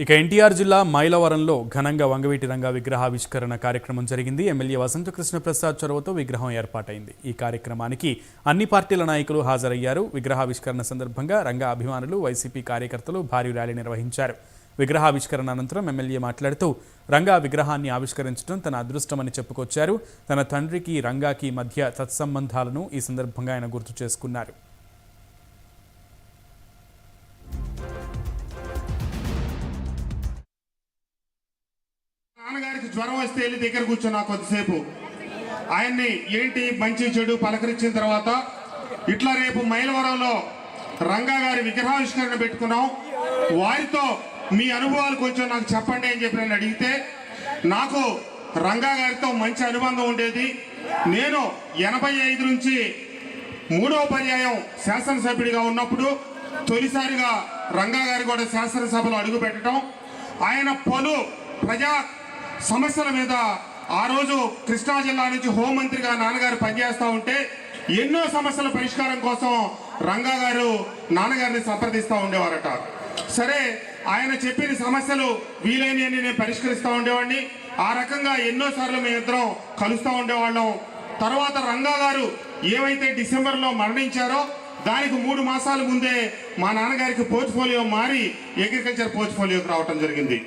ఇక ఎన్టీఆర్ జిల్లా మైలవరంలో ఘనంగా వంగవీటి రంగా విగ్రహావిష్కరణ కార్యక్రమం జరిగింది. ఎమ్మెల్యే వసంతకృష్ణ ప్రసాద్ చొరవతో విగ్రహం ఏర్పాటైంది. ఈ కార్యక్రమానికి అన్ని పార్టీల నాయకులు హాజరయ్యారు. విగ్రహావిష్కరణ సందర్భంగా రంగా అభిమానులు, వైసీపీ కార్యకర్తలు భారీ ర్యాలీ నిర్వహించారు. విగ్రహావిష్కరణ అనంతరం ఎమ్మెల్యే మాట్లాడుతూ రంగా విగ్రహాన్ని ఆవిష్కరించడం తన అదృష్టమని చెప్పుకొచ్చారు. తన తండ్రికి రంగాకి మధ్య తత్సంబంధాలను ఈ సందర్భంగా ఆయన గుర్తు చేసుకున్నారు. నాన్నగారికి జ్వరం వస్తే వెళ్ళి దగ్గర కూర్చున్నా కొద్దిసేపు ఆయన్ని ఏంటి మంచి చెడు పలకరించిన తర్వాత ఇట్లా రేపు మైలవరంలో రంగా గారి విగ్రహావిష్కరణ పెట్టుకున్నాం, వారితో మీ అనుభవాలు కొంచెం నాకు చెప్పండి అని చెప్పి నేను అడిగితే నాకు రంగా గారితో మంచి అనుబంధం ఉండేది. నేను 85 నుంచి 3వ పర్యాయం శాసనసభ్యుడిగా ఉన్నప్పుడు తొలిసారిగా రంగా గారి కూడా శాసనసభలో అడుగు పెట్టడం, ఆయన పలు ప్రజా సమస్యల మీద ఆ రోజు కృష్ణా జిల్లా నుంచి హోంమంత్రిగా నాన్నగారు పనిచేస్తూ ఉంటే ఎన్నో సమస్యల పరిష్కారం కోసం రంగా గారు నాన్నగారిని సంప్రదిస్తూ ఉండేవారట. సరే, ఆయన చెప్పిన సమస్యలు వీలైనవి నేను పరిష్కరిస్తూ ఉండేవాడిని. ఆ రకంగా ఎన్నోసార్లు మేమిద్దరం కలుస్తూ ఉండేవాళ్ళం. తర్వాత రంగా గారు ఏవైతే డిసెంబర్లో మరణించారో దానికి 3 మాసాల ముందే మా నాన్నగారికి పోర్ట్ఫోలియో మారి అగ్రికల్చర్ పోర్ట్ఫోలియోకి రావటం జరిగింది.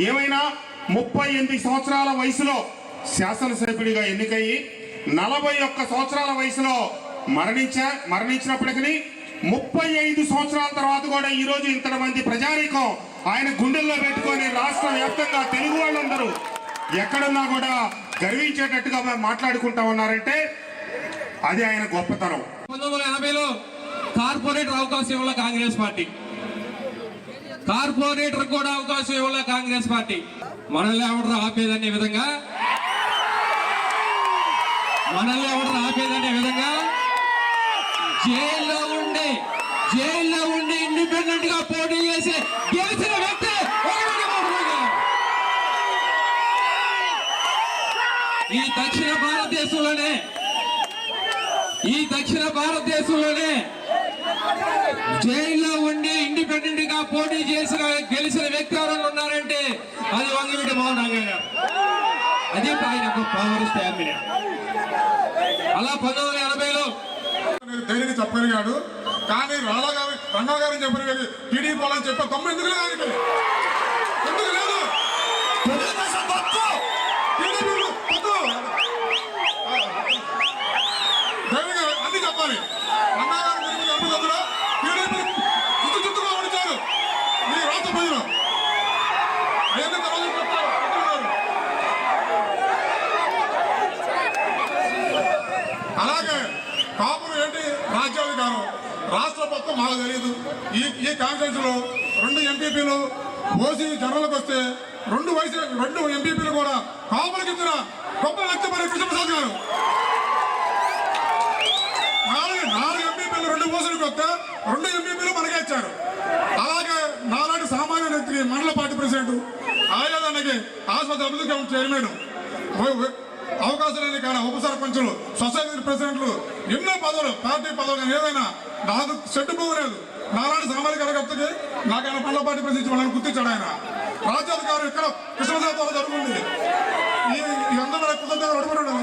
ఏమైనా 38 సంవత్సరాల వయసులో శాసనసభ్యుడిగా ఎన్నికయ్యి 41 సంవత్సరాల వయసులో మరణించినప్పటికీ 35 సంవత్సరాల తర్వాత కూడా ఈరోజు ఇంతమంది ప్రజానీకం ఆయన గుండెల్లో పెట్టుకొని రాష్ట్ర వ్యాప్తంగా తెలుగు వాళ్ళందరూ ఎక్కడున్నా కూడా గర్వించేటట్టుగా మాట్లాడుకుంటా ఉన్నారంటే అది ఆయన గొప్పతనం. 1980లో కార్పొరేటర్ అవకాశం ఇవ్వాల కాంగ్రెస్ పార్టీ, కార్పొరేటర్ కూడా అవకాశం ఇవ్వాల కాంగ్రెస్ పార్టీ. మనల్ని ఎవరు ఆపేదనే విధంగా జైల్లో ఉండి ఇండిపెండెంట్ గా పోటీ చేసి గెలిచిన వ్యక్తి ఈ దక్షిణ భారతదేశంలోనే జైల్లో ఉండి ఇండిపెండెంట్ గా పోటీ చేసిన గెలిచిన వ్యక్తి ఎవరైనా ఉన్నారంటే అది వంగవీటి మోహన్ రంగా గారు. అదే ఆయన పవర్ స్టామినా. అలా 1980లో ధైర్యంగా చెప్పగలిగాడు. కానీ రంగా గారిని చెప్పిన టీడీపీ వాళ్ళని చెప్పే తమ్ము ఎందుకు లేదు? ఎందుకు లేదు? ధైర్యంగా అన్ని చెప్పాలి. రంగా గారిని చంపినందులో టీడీపీ చుట్టుగా ఓడించారు ఈ రాష్ట్ర ప్రజలు. అవన్నీ తర్వాత చెప్తారు. అలాగే కాపులు ఏంటి రాజ్యాధికారం రాష్ట్ర మొత్తం మాకు తెలియదు. ఈ కాన్ఫరెన్స్ లో 2 ఎంపీపీలు ఓసీ జనరల్కి వస్తే 2 ఎంపీపీలు కూడా కాపులకు ఇచ్చిన గొప్ప లక్ష్యపడి కృష్ణప్రసాద్ గారు. 4 ఎంపీపీలు 2 ఓసీలకు వస్తే 2 ఎంపీపీలు మనకే ఇచ్చారు. అలాగే నాలాంటి సామాన్య వ్యక్తికి మండల పార్టీ ప్రెసిడెంట్, ఆయాదానికి ఆస్పత్రి అభివృద్ధి కమిటీ చైర్మన్, అవకాశం లేని కానీ ఉప సర్పంచులు, సొసైటీ ప్రెసిడెంట్లు, ఎన్నో పదవులు, పార్టీ పదవులు ఏదైనా నాకు చెట్టు పువ్వు లేదు. నాలాంటి సామాజిక కార్యకర్తకి నాకైనా మండల పార్టీ ప్రెసిడెంట్ వాళ్ళని గుర్తించాడు ఆయన. రాజ్యాధికారం ఇక్కడ కృష్ణప్రసాద్ జరుగుతుంది. ఈ అందరూ కృతజ్ఞతలు అడుగుతున్నాడు.